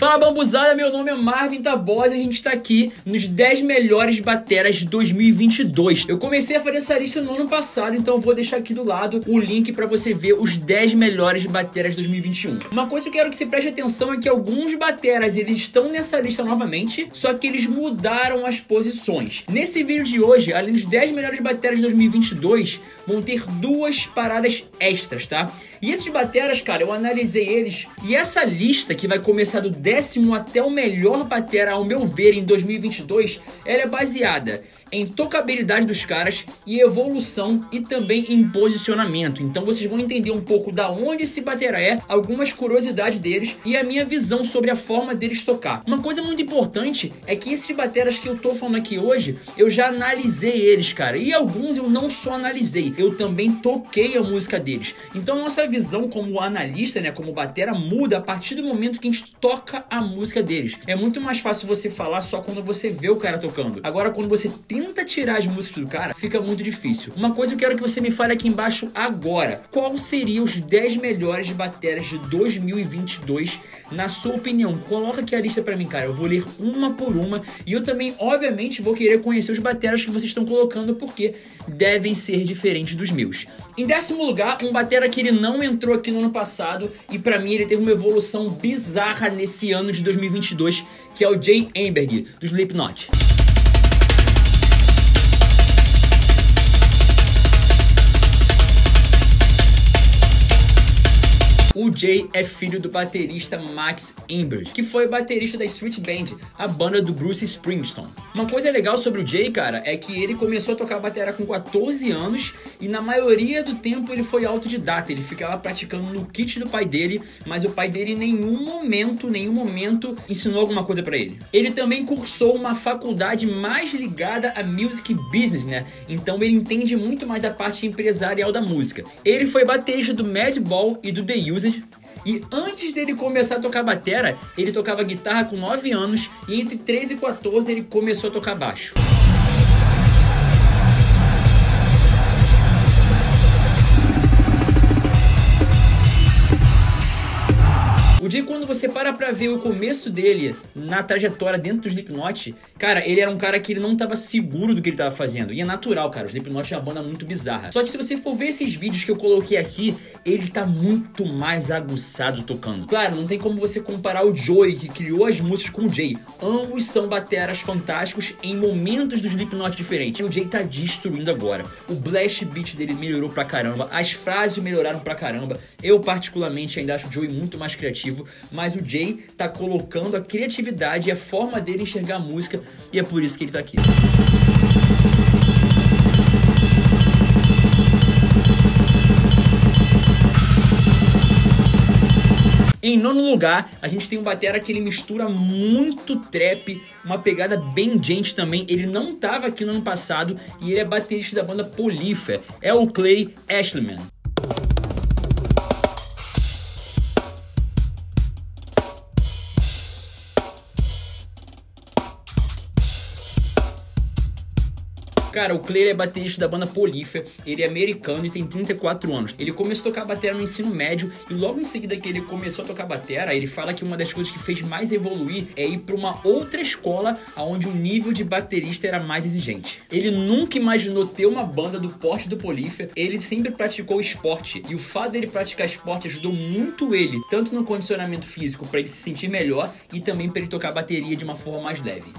Fala bambuzada, meu nome é Marvin Tabosa e a gente tá aqui nos 10 melhores bateras de 2022. Eu comecei a fazer essa lista no ano passado, então eu vou deixar aqui do lado o link pra você ver os 10 melhores bateras de 2021. Uma coisa que eu quero que você preste atenção é que alguns bateras, eles estão nessa lista novamente, só que eles mudaram as posições. Nesse vídeo de hoje, além dos 10 melhores bateras de 2022, vão ter duas paradas extras, tá? E esses bateras, cara, eu analisei eles, e essa lista que vai começar do 10º até o melhor batera, ao meu ver, em 2022, ela é baseada em tocabilidade dos caras e evolução e também em posicionamento. Então vocês vão entender um pouco da onde esse batera é, algumas curiosidades deles e a minha visão sobre a forma deles tocar. Uma coisa muito importante é que esses bateras que eu tô falando aqui hoje, eu já analisei eles, cara, e alguns eu não só analisei, eu também toquei a música deles. Então nossa visão como analista, né, como batera, muda a partir do momento que a gente toca a música deles. É muito mais fácil você falar só quando você vê o cara tocando. Agora quando você tenta tirar as músicas do cara, fica muito difícil. Uma coisa eu quero que você me fale aqui embaixo agora: qual seriam os 10 melhores bateras de 2022 na sua opinião? Coloca aqui a lista pra mim, cara, eu vou ler uma por uma e eu também, obviamente, vou querer conhecer os bateras que vocês estão colocando, porque devem ser diferentes dos meus. Em 10º lugar, um batera que ele não entrou aqui no ano passado e pra mim ele teve uma evolução bizarra nesse ano de 2022, que é o Jay Amberg, do Slipknot. O Jay é filho do baterista Max Amberg, que foi baterista da Street Band, a banda do Bruce Springsteen. Uma coisa legal sobre o Jay, cara, é que ele começou a tocar bateria com 14 anos e na maioria do tempo ele foi autodidata. Ele ficava praticando no kit do pai dele, mas o pai dele em nenhum momento ensinou alguma coisa pra ele. Ele também cursou uma faculdade mais ligada a music business, né? Então ele entende muito mais da parte empresarial da música. Ele foi baterista do Madball e do The Used. E antes dele começar a tocar batera, ele tocava guitarra com 9 anos e entre 13 e 14 ele começou a tocar baixo. O Jay, quando você para pra ver o começo dele na trajetória dentro do Slipknot, cara, ele era um cara que ele não tava seguro do que ele tava fazendo. E é natural, cara, o Slipknot é uma banda muito bizarra. Só que se você for ver esses vídeos que eu coloquei aqui, ele tá muito mais aguçado tocando. Claro, não tem como você comparar o Joey, que criou as músicas, com o Jay. Ambos são bateras fantásticos em momentos do Slipknot diferentes. E o Jay tá destruindo agora. O blast beat dele melhorou pra caramba, as frases melhoraram pra caramba. Eu particularmente ainda acho o Joey muito mais criativo, mas o Jay tá colocando a criatividade e a forma dele enxergar a música, e é por isso que ele tá aqui. Em 9º lugar, a gente tem um batera que ele mistura muito trap, uma pegada bem gente também. Ele não tava aqui no ano passado e ele é baterista da banda Polyphia, é o Clay Ashleman. Cara, o Clay é baterista da banda Polyphia, ele é americano e tem 34 anos. Ele começou a tocar batera no ensino médio e logo em seguida que ele começou a tocar batera, ele fala que uma das coisas que fez mais evoluir é ir para uma outra escola onde o nível de baterista era mais exigente. Ele nunca imaginou ter uma banda do porte do Polyphia, ele sempre praticou esporte e o fato dele praticar esporte ajudou muito ele, tanto no condicionamento físico para ele se sentir melhor e também para ele tocar bateria de uma forma mais leve.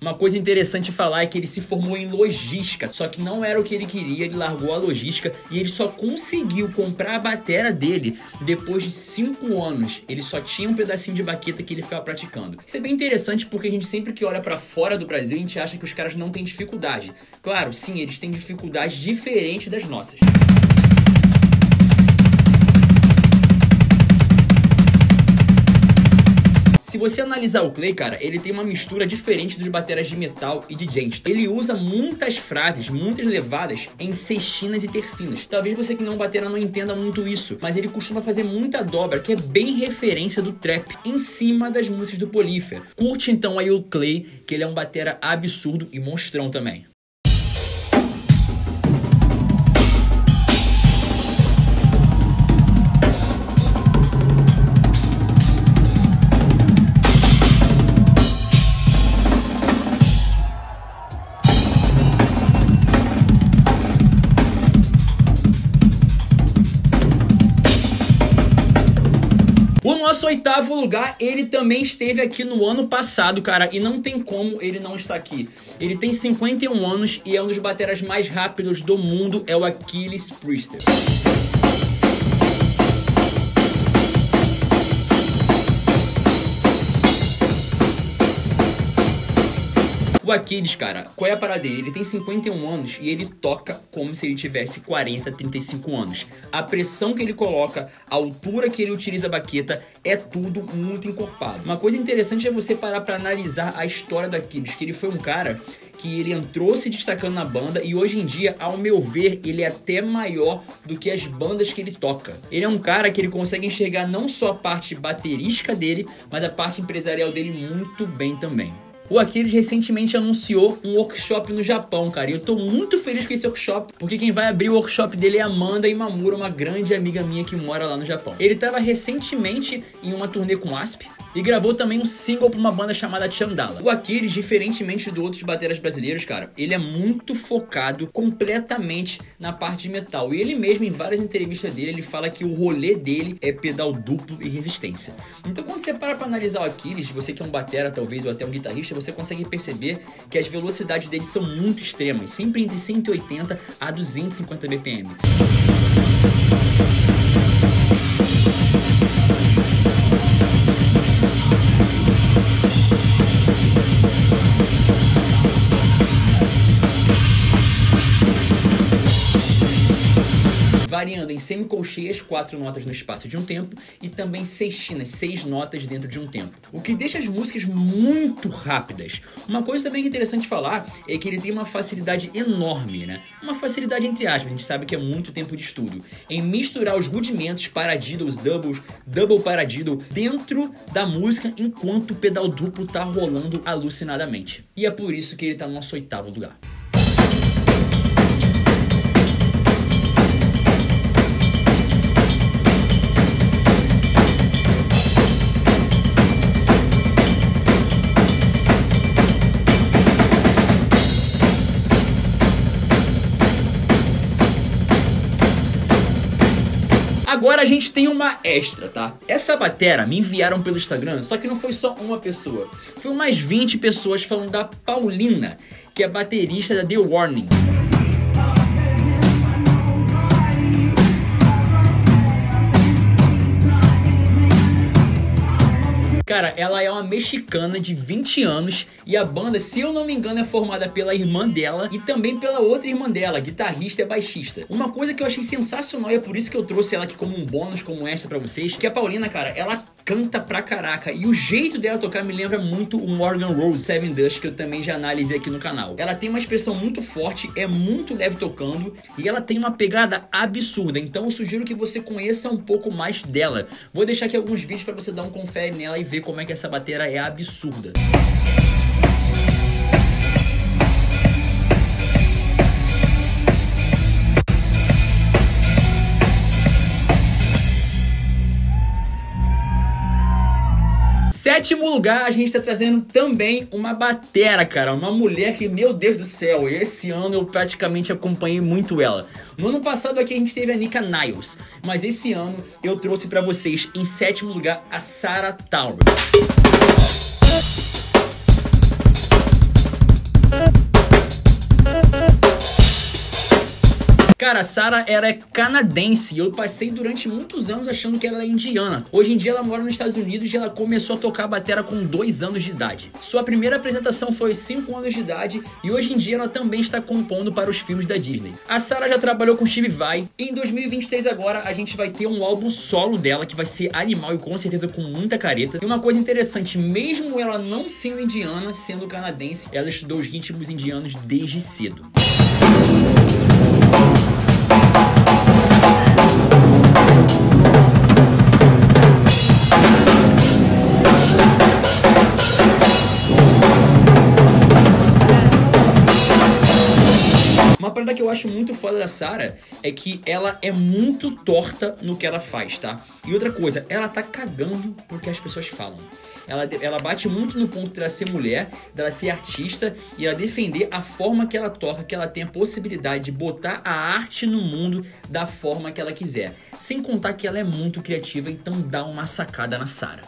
Uma coisa interessante falar é que ele se formou em logística, só que não era o que ele queria, ele largou a logística e ele só conseguiu comprar a batera dele depois de 5 anos. Ele só tinha um pedacinho de baqueta que ele ficava praticando. Isso é bem interessante porque a gente sempre que olha pra fora do Brasil, a gente acha que os caras não têm dificuldade. Claro, sim, eles têm dificuldades diferentes das nossas. Se você analisar o Clay, cara, ele tem uma mistura diferente dos bateras de metal e de gente. Ele usa muitas frases, muitas levadas em sextinas e tercinas. Talvez você que não batera não entenda muito isso, mas ele costuma fazer muita dobra, que é bem referência do trap, em cima das músicas do Polyphia. Curte então aí o Clay, que ele é um batera absurdo e monstrão também. No nosso 8º lugar, ele também esteve aqui no ano passado, cara, e não tem como ele não estar aqui. Ele tem 51 anos e é um dos bateras mais rápidos do mundo, é o Achilles Priester. O Achilles, cara, qual é a parada dele? Ele tem 51 anos e ele toca como se ele tivesse 40, 35 anos. A pressão que ele coloca, a altura que ele utiliza a baqueta, é tudo muito encorpado. Uma coisa interessante é você parar pra analisar a história do Achilles, que ele foi um cara que ele entrou se destacando na banda e hoje em dia, ao meu ver, ele é até maior do que as bandas que ele toca. Ele é um cara que ele consegue enxergar não só a parte baterística dele, mas a parte empresarial dele muito bem também. O Achilles recentemente anunciou um workshop no Japão, cara, e eu tô muito feliz com esse workshop, porque quem vai abrir o workshop dele é a Amanda Imamura, uma grande amiga minha que mora lá no Japão. Ele tava recentemente em uma turnê com Asp e gravou também um single pra uma banda chamada Chandala. O Achilles, diferentemente de outros bateras brasileiros, cara, ele é muito focado completamente na parte de metal. E ele mesmo, em várias entrevistas dele, ele fala que o rolê dele é pedal duplo e resistência. Então quando você para pra analisar o Achilles, você que é um batera talvez, ou até um guitarrista, você consegue perceber que as velocidades dele são muito extremas, sempre entre 180 a 250 BPM. Variando em semicolcheias, 4 notas no espaço de um tempo, e também sextinas, 6 notas dentro de um tempo. O que deixa as músicas muito rápidas. Uma coisa também que é interessante falar é que ele tem uma facilidade enorme, né? Uma facilidade entre aspas, a gente sabe que é muito tempo de estudo, em misturar os rudimentos, paradiddles, doubles, double paradiddle, dentro da música, enquanto o pedal duplo tá rolando alucinadamente. E é por isso que ele tá no nosso 8º lugar. Agora a gente tem uma extra, tá? Essa batera me enviaram pelo Instagram, só que não foi só uma pessoa. Foi umas 20 pessoas falando da Paulina, que é baterista da The Warning. Cara, ela é uma mexicana de 20 anos e a banda, se eu não me engano, é formada pela irmã dela e também pela outra irmã dela, guitarrista e baixista. Uma coisa que eu achei sensacional e é por isso que eu trouxe ela aqui como um bônus, como extra pra vocês, que a Paulina, cara, ela canta pra caraca e o jeito dela tocar me lembra muito o Morgan Rose Seven Dust, que eu também já analisei aqui no canal. Ela tem uma expressão muito forte, é muito leve tocando e ela tem uma pegada absurda, então eu sugiro que você conheça um pouco mais dela. Vou deixar aqui alguns vídeos pra você dar um confere nela e ver como é que essa batera é absurda. Sétimo lugar, a gente tá trazendo também uma batera, cara. Uma mulher que, meu Deus do céu, esse ano eu praticamente acompanhei muito ela. No ano passado aqui a gente teve a Nika Niles, mas esse ano eu trouxe pra vocês, em sétimo lugar, a Sarah Taurus. Cara, a Sarah era canadense e eu passei durante muitos anos achando que ela era indiana. Hoje em dia ela mora nos Estados Unidos e ela começou a tocar batera com 2 anos de idade. Sua primeira apresentação foi 5 anos de idade e hoje em dia ela também está compondo para os filmes da Disney. A Sarah já trabalhou com Steve Vai e em 2023 agora a gente vai ter um álbum solo dela que vai ser animal e com certeza com muita careta. E uma coisa interessante, mesmo ela não sendo indiana, sendo canadense, ela estudou os ritmos indianos desde cedo. Uma parada parada que eu acho muito foda da Sarah é que ela é muito torta no que ela faz, tá? E outra coisa, ela tá cagando porque as pessoas falam. Ela bate muito no ponto dela ser mulher, dela ser artista e ela defender a forma que ela toca, que ela tem a possibilidade de botar a arte no mundo da forma que ela quiser. Sem contar que ela é muito criativa, então dá uma sacada na Sarah.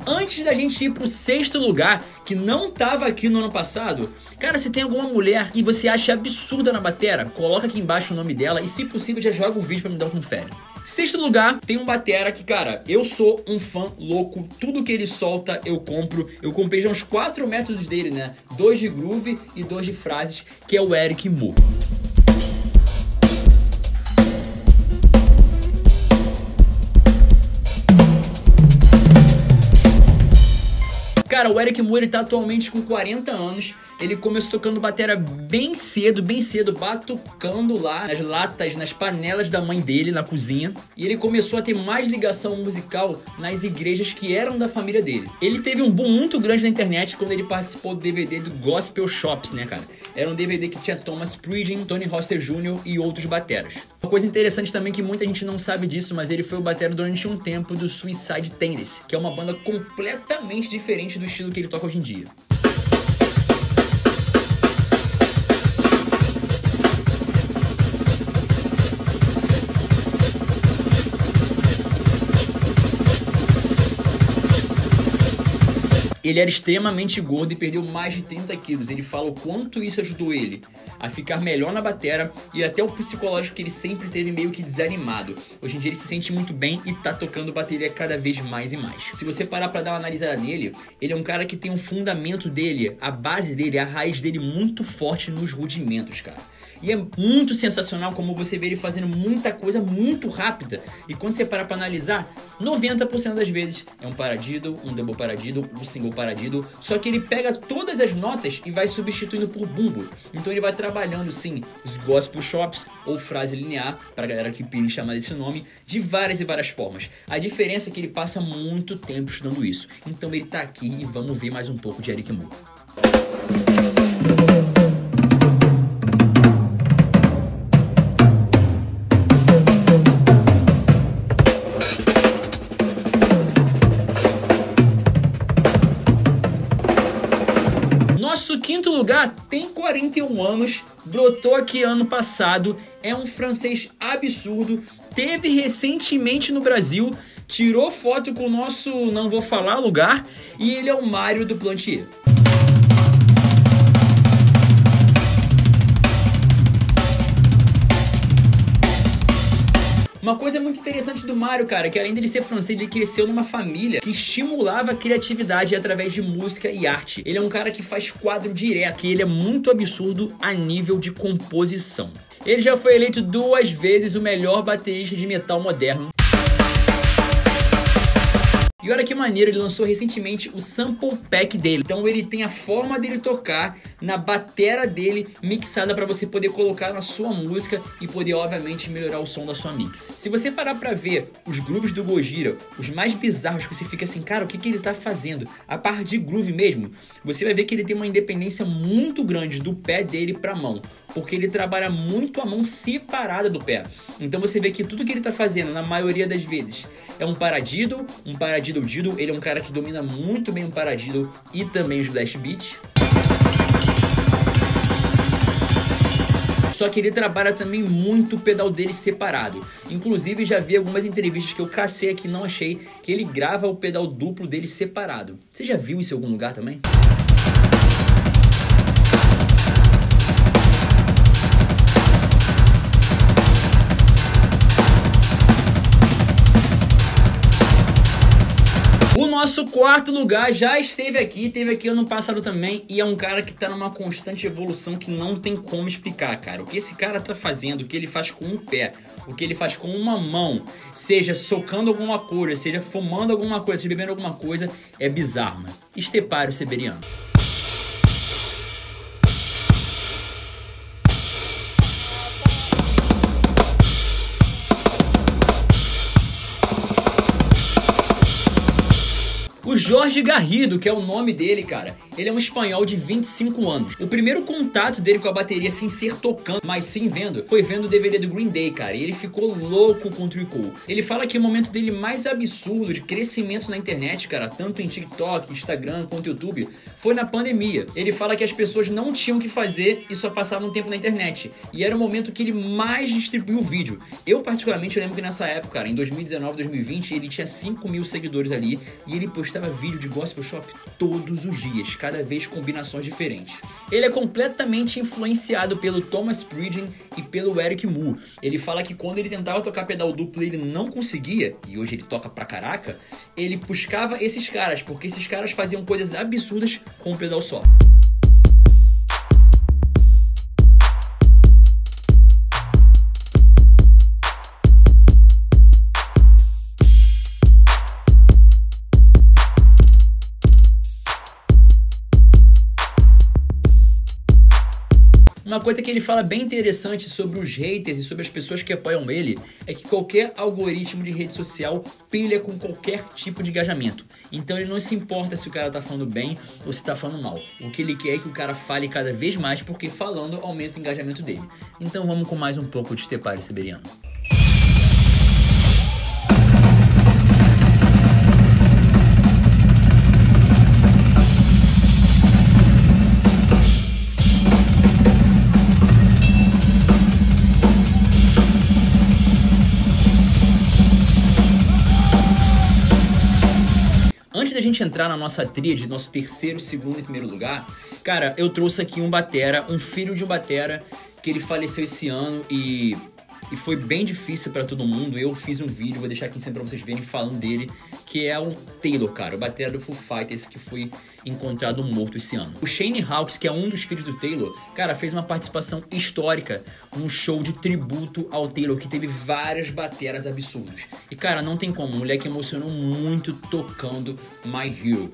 Antes da gente ir pro 6º lugar, que não tava aqui no ano passado, cara, se tem alguma mulher que você acha absurda na batera, coloca aqui embaixo o nome dela e, se possível, já joga o vídeo pra me dar um confere. 6º lugar, tem um batera que, cara, eu sou um fã louco, tudo que ele solta eu compro. Eu comprei já uns 4 métodos dele, né? 2 de groove e 2 de frases, que é o Eric Moore. Cara, o Eric Moore tá atualmente com 40 anos, ele começou tocando batera bem cedo, batucando lá nas latas, nas panelas da mãe dele, na cozinha. E ele começou a ter mais ligação musical nas igrejas que eram da família dele. Ele teve um boom muito grande na internet quando ele participou do DVD do Gospel Shops, né, cara? Era um DVD que tinha Thomas Pridgen, Tony Hoster Jr. e outros bateras. Uma coisa interessante também que muita gente não sabe disso, mas ele foi o batera durante um tempo do Suicide Tendency, que é uma banda completamente diferente do estilo que ele toca hoje em dia. Ele era extremamente gordo e perdeu mais de 30 quilos. Ele fala o quanto isso ajudou ele a ficar melhor na batera e até o psicológico que ele sempre teve meio que desanimado. Hoje em dia ele se sente muito bem e tá tocando bateria cada vez mais e mais. Se você parar pra dar uma analisada nele, ele é um cara que tem um fundamento dele, a base dele, a raiz dele muito forte nos rudimentos, cara. E é muito sensacional como você vê ele fazendo muita coisa muito rápida. E quando você parar pra analisar, 90% das vezes é um paradiddle, um double paradiddle, um single paradiddle. Só que ele pega todas as notas e vai substituindo por bumbo. Então ele vai trabalhando, sim, os gospel chops ou frase linear, pra galera que pira chamar desse nome, de várias e várias formas. A diferença é que ele passa muito tempo estudando isso. Então ele tá aqui e vamos ver mais um pouco de Eric Moore. Nosso 5º lugar tem 41 anos, brotou aqui ano passado, é um francês absurdo, teve recentemente no Brasil, tirou foto com o nosso, não vou falar lugar, e ele é o Mário do Plantier. Uma coisa muito interessante do Mário, cara, que além dele ser francês, ele cresceu numa família que estimulava a criatividade através de música e arte. Ele é um cara que faz quadro direto, que ele é muito absurdo a nível de composição. Ele já foi eleito 2 vezes o melhor baterista de metal moderno. E olha que maneiro, ele lançou recentemente o Sample Pack dele. Então ele tem a forma dele tocar na batera dele mixada para você poder colocar na sua música e poder, obviamente, melhorar o som da sua mix. Se você parar para ver os grooves do Gojira, os mais bizarros, que você fica assim, cara, o que ele tá fazendo? A parte de groove mesmo, você vai ver que ele tem uma independência muito grande do pé dele pra mão, porque ele trabalha muito a mão separada do pé. Então você vê que tudo que ele tá fazendo, na maioria das vezes, é um paradiddle diddle. Ele é um cara que domina muito bem o paradiddle e também os blast beats. Só que ele trabalha também muito o pedal dele separado. Inclusive já vi algumas entrevistas que eu cacei aqui e não achei, que ele grava o pedal duplo dele separado. Você já viu isso em algum lugar também? O nosso nosso quarto lugar já esteve aqui ano passado também, e é um cara que tá numa constante evolução que não tem como explicar, cara. O que esse cara tá fazendo, o que ele faz com um pé, o que ele faz com uma mão, seja socando alguma coisa, seja fumando alguma coisa, seja bebendo alguma coisa, é bizarro, mano. Stepário Seberiano. O Jorge Garrido, que é o nome dele, cara, ele é um espanhol de 25 anos. O primeiro contato dele com a bateria, sem ser tocando, mas sim vendo, foi vendo o DVD do Green Day, cara, e ele ficou louco com o Tricol. Ele fala que o momento dele mais absurdo de crescimento na internet, cara, tanto em TikTok, Instagram quanto YouTube, foi na pandemia. Ele fala que as pessoas não tinham o que fazer e só passavam tempo na internet. E era o momento que ele mais distribuiu o vídeo. Eu, particularmente, eu lembro que nessa época, cara, em 2019, 2020, ele tinha 5 mil seguidores ali e ele postava vídeo de Gospel Shop todos os dias, cada vez combinações diferentes. Ele é completamente influenciado pelo Thomas Pridgen e pelo Eric Moore. Ele fala que quando ele tentava tocar pedal duplo e ele não conseguia, e hoje ele toca pra caraca, ele buscava esses caras, porque esses caras faziam coisas absurdas com o pedal só. Uma coisa que ele fala bem interessante sobre os haters e sobre as pessoas que apoiam ele é que qualquer algoritmo de rede social pilha com qualquer tipo de engajamento. Então ele não se importa se o cara tá falando bem ou se tá falando mal. O que ele quer é que o cara fale cada vez mais, porque falando aumenta o engajamento dele. Então vamos com mais um pouco de Stepário Seberiano. Antes da gente entrar na nossa tríade, nosso terceiro, segundo e primeiro lugar, cara, eu trouxe aqui um batera, um filho de um batera, que ele faleceu esse ano e foi bem difícil pra todo mundo. Eu fiz um vídeo, vou deixar aqui em cima pra vocês verem, falando dele, que é o Taylor, cara, o batera do Foo Fighters, que foi encontrado morto esse ano. O Shane Hawkes, que é um dos filhos do Taylor, cara, fez uma participação histórica num show de tributo ao Taylor, que teve várias bateras absurdas. E, cara, não tem como, o moleque emocionou muito tocando My Hero.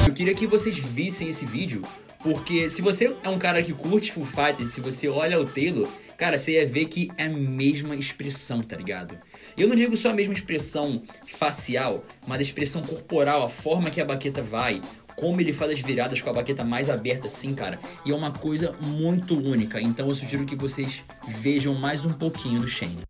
Eu queria que vocês vissem esse vídeo, porque se você é um cara que curte Foo Fighters, se você olha o Taylor, cara, você ia ver que é a mesma expressão, tá ligado? Eu não digo só a mesma expressão facial, mas a expressão corporal, a forma que a baqueta vai, como ele faz as viradas com a baqueta mais aberta assim, cara, e é uma coisa muito única. Então eu sugiro que vocês vejam mais um pouquinho do Shane.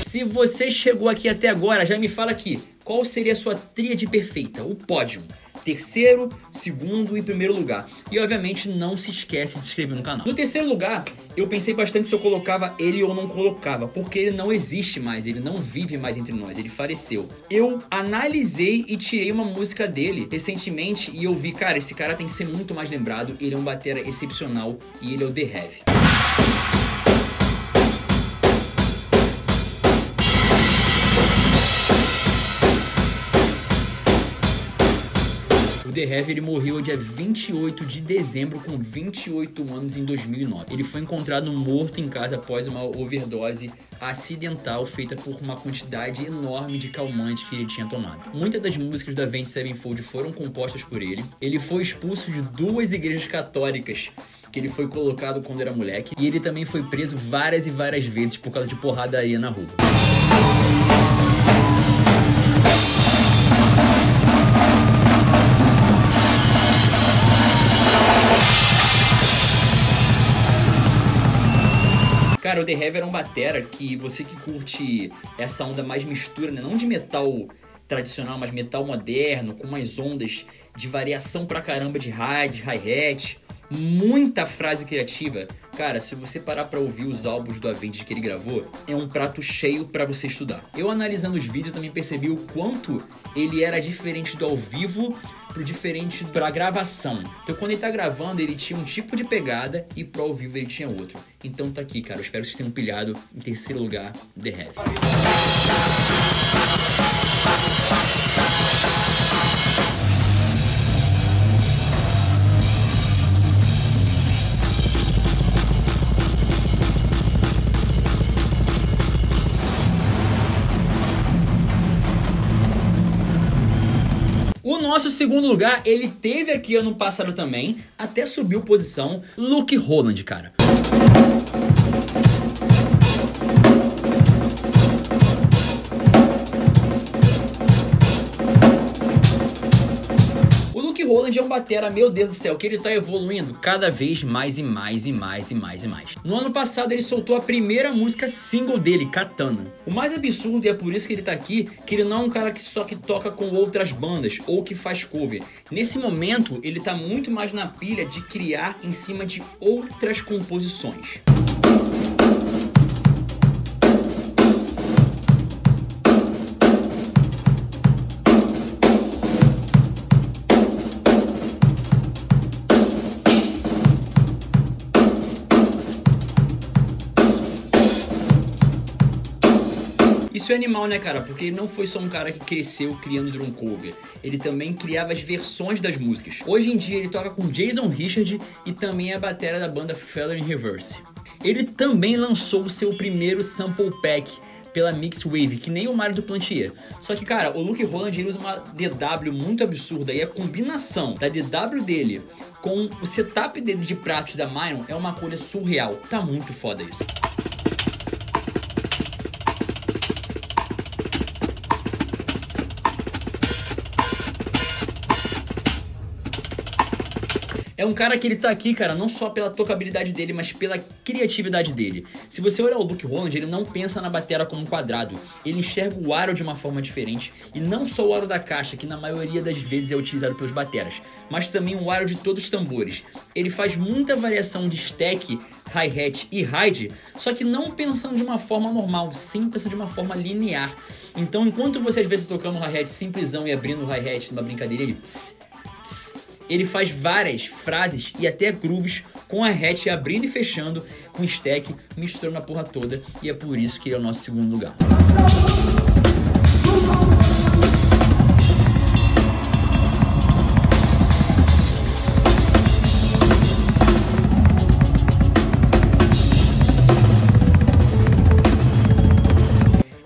Se você chegou aqui até agora, já me fala aqui, qual seria a sua tríade perfeita, o pódio? Terceiro, segundo e primeiro lugar. E obviamente não se esquece de se inscrever no canal. No terceiro lugar, eu pensei bastante se eu colocava ele ou não colocava, porque ele não existe mais, ele não vive mais entre nós, ele faleceu. Eu analisei e tirei uma música dele recentemente e eu vi, cara, esse cara tem que ser muito mais lembrado, ele é um batera excepcional e ele é o The Heavy. O The Heavy, ele morreu dia 28 de dezembro com 28 anos em 2009. Ele foi encontrado morto em casa após uma overdose acidental feita por uma quantidade enorme de calmante que ele tinha tomado. Muitas das músicas da Avenged Sevenfold foram compostas por ele. Ele foi expulso de 2 igrejas católicas que ele foi colocado quando era moleque. E ele também foi preso várias e várias vezes por causa de porradaria na rua. Cara, o The Heavy era um batera que você que curte essa onda mais mistura, né? Não de metal tradicional, mas metal moderno, com umas ondas de variação pra caramba de hi-hat, muita frase criativa. cara, se você parar pra ouvir os álbuns do Avenged que ele gravou, é um prato cheio pra você estudar. Eu analisando os vídeos também percebi o quanto ele era diferente do ao vivo pro diferente pra gravação. Então quando ele tá gravando, ele tinha um tipo de pegada e pro ao vivo ele tinha outro. Então tá aqui, cara, eu espero que vocês tenham pilhado. Em terceiro lugar, The Heavy. O nosso segundo lugar, ele teve aqui ano passado também, até subiu posição, Luke Holland, cara. Holland é um batera, meu Deus do céu, que ele tá evoluindo cada vez mais e mais e mais e mais e mais. No ano passado ele soltou a primeira música single dele, Katana. O mais absurdo, e é por isso que ele tá aqui, que ele não é um cara que só que toca com outras bandas ou que faz cover. Nesse momento ele tá muito mais na pilha de criar em cima de outras composições. Isso é animal, né, cara? Porque ele não foi só um cara que cresceu criando drum cover. Ele também criava as versões das músicas. Hoje em dia ele toca com Jason Richard e também é a batera da banda Feather in Reverse. Ele também lançou o seu primeiro sample pack pela Mix Wave, que nem o Mario do Plantier. Só que, cara, o Luke Holland ele usa uma DW muito absurda e a combinação da DW dele com o setup dele de pratos da Myron é uma coisa surreal. Tá muito foda isso. É um cara que ele tá aqui, cara, não só pela tocabilidade dele, mas pela criatividade dele. Se você olhar o Luke Holland, ele não pensa na batera como um quadrado. Ele enxerga o aro de uma forma diferente. E não só o aro da caixa, que na maioria das vezes é utilizado pelos bateras, mas também o aro de todos os tambores. Ele faz muita variação de stack, hi-hat e ride, só que não pensando de uma forma normal, sim pensando de uma forma linear. Então, enquanto você às vezes tocando um hi-hat simplesão e abrindo o hi-hat numa brincadeira, ele tss, tss, ele faz várias frases e até grooves com a hat abrindo e fechando, com stack, misturando a porra toda. E é por isso que ele é o nosso segundo lugar.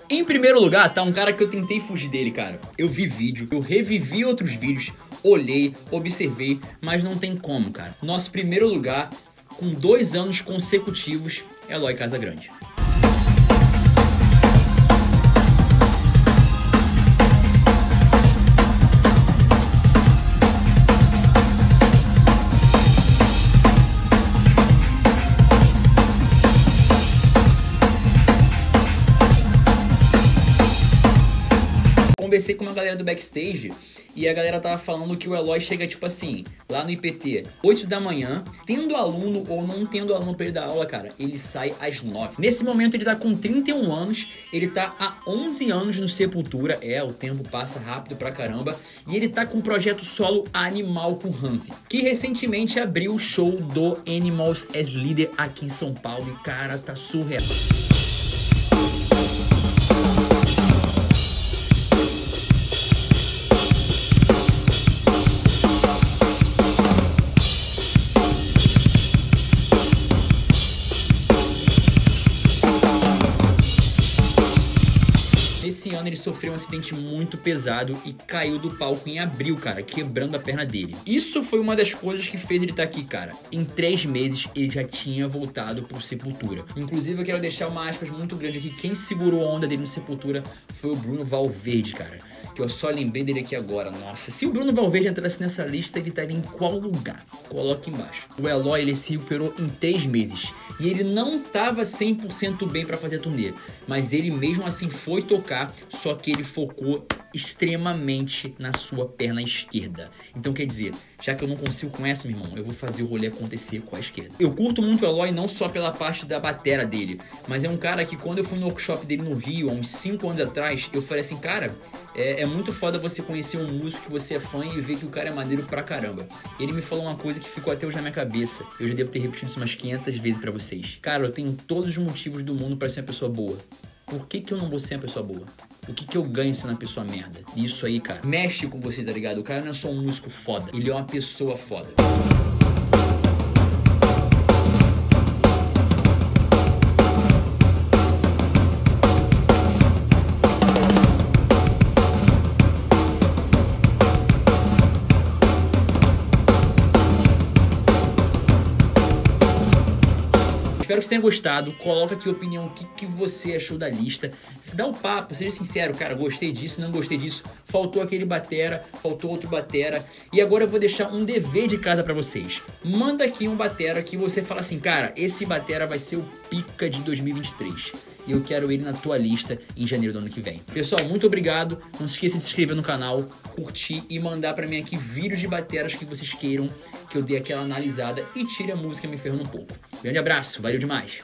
Em primeiro lugar, tá um cara que eu tentei fugir dele, cara. Eu vi vídeo, eu revivi outros vídeos, olhei, observei, mas não tem como, cara. Nosso primeiro lugar, com 2 anos consecutivos, é Eloy Casagrande. Conversei com uma galera do backstage e a galera tava falando que o Eloy chega tipo assim, lá no IPT, 8 da manhã, tendo aluno ou não tendo aluno pra ele dar aula, cara, ele sai às 9. Nesse momento ele tá com 31 anos, ele tá há 11 anos no Sepultura, o tempo passa rápido pra caramba, e ele tá com um projeto solo animal com Hansi, que recentemente abriu o show do Animals as Leader aqui em São Paulo e, cara, tá surreal. Esse ano ele sofreu um acidente muito pesado e caiu do palco em abril, cara, quebrando a perna dele. Isso foi uma das coisas que fez ele estar aqui, cara. Em 3 meses ele já tinha voltado pro Sepultura. Inclusive eu quero deixar uma aspas muito grande aqui. Quem segurou a onda dele no Sepultura foi o Bruno Valverde, cara. Que eu só lembrei dele aqui agora. Nossa, se o Bruno Valverde entrasse nessa lista, ele estaria em qual lugar? Coloque embaixo. O Eloy, ele se recuperou em 3 meses. E ele não tava 100% bem pra fazer a turnê. Mas ele mesmo assim foi tocar só que ele focou extremamente na sua perna esquerda. Então quer dizer, já que eu não consigo com essa, meu irmão, eu vou fazer o rolê acontecer com a esquerda. Eu curto muito o Eloy não só pela parte da batera dele, mas é um cara que quando eu fui no workshop dele no Rio, há uns 5 anos atrás, eu falei assim, cara, é muito foda você conhecer um músico que você é fã e ver que o cara é maneiro pra caramba. Ele me falou uma coisa que ficou até hoje na minha cabeça. Eu já devo ter repetido isso umas 500 vezes pra vocês. Cara, eu tenho todos os motivos do mundo pra ser uma pessoa boa. Por que eu não vou ser uma pessoa boa? O que eu ganho sendo uma pessoa merda? Isso aí, cara, mexe com vocês, tá ligado? O cara não é só um músico foda, ele é uma pessoa foda. Espero que você tenha gostado. Coloca aqui a opinião, o que você achou da lista. Dá um papo, seja sincero, cara, gostei disso, não gostei disso. Faltou aquele batera, faltou outro batera. E agora eu vou deixar um dever de casa pra vocês. Manda aqui um batera que você fala assim, cara, esse batera vai ser o pica de 2023. E eu quero ele na tua lista em janeiro do ano que vem. Pessoal, muito obrigado. Não se esqueça de se inscrever no canal, curtir e mandar pra mim aqui vídeos de bateras que vocês queiram que eu dê aquela analisada e tire a música me ferrando um pouco. Grande abraço, valeu demais!